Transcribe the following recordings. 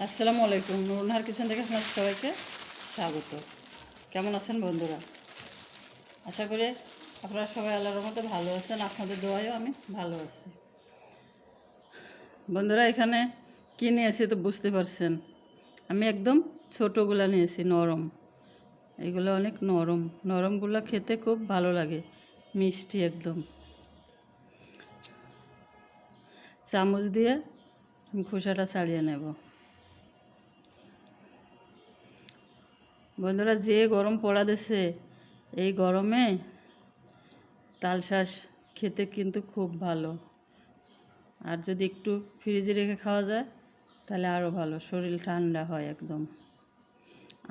আসসালামু আলাইকুম। নুরুনহার কিচেন থেকে আপনার সবাইকে স্বাগত। কেমন আছেন বন্ধুরা? আশা করি আপনারা সবাই আল্লাহর রহমতে ভালো আছেন। আপনাদের দোয়ায়ও আমি ভালো আছি। বন্ধুরা, এখানে কী নিয়েছি তো বুঝতে পারছেন। আমি একদম ছোটোগুলো নিয়েছি, নরম। এগুলো অনেক নরম, নরমগুলো খেতে খুব ভালো লাগে, মিষ্টি একদম। চামচ দিয়ে খোসাটা ছাড়িয়ে নেব। বন্ধুরা, যে গরম পড়া দিছে, এই গরমে তালশাঁস খেতে কিন্তু খুব ভালো। আর যদি একটু ফ্রিজে রেখে খাওয়া যায় তাহলে আরও ভালো, শরীর ঠান্ডা হয় একদম।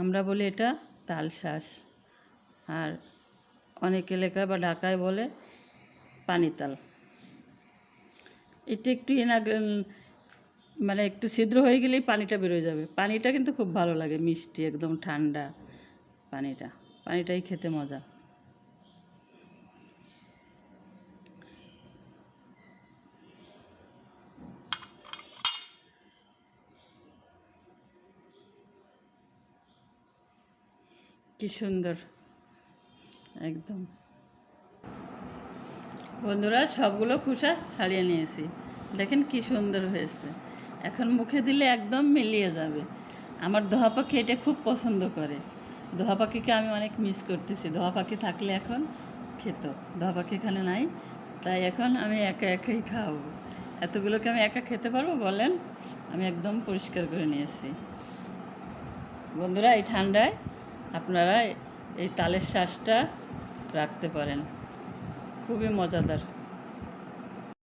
আমরা বলি এটা তালশাঁস, আর অনেক এলাকায় বা ঢাকায় বলে পানিতাল। এটা একটু মানে একটু ছিদ্র হয়ে গেলেই পানিটা বেরোয় যাবে। পানিটা কিন্তু খুব ভালো লাগে, মিষ্টি একদম, ঠান্ডা পানিটাই খেতে মজা। কি সুন্দর একদম। বন্ধুরা, সবগুলো খোসা ছাড়িয়ে নিয়েছি, দেখেন কি সুন্দর হয়েছে। এখন মুখে দিলে একদম মিলিয়ে যাবে। আমার দোহা পাখি এটা খুব পছন্দ করে। দোহা পাখিকে আমি অনেক মিস করতেছি। দোহা পাখি থাকলে এখন খেত। দোহা পাখি এখানে নাই, তাই এখন আমি একা একাই খাওয়াবো। এতগুলোকে আমি একা খেতে পারবো বলেন? আমি একদম পরিষ্কার করে নিয়েছি। বন্ধুরা, এই ঠান্ডায় আপনারা এই তালের শ্বাসটা রাখতে পারেন, খুবই মজাদার।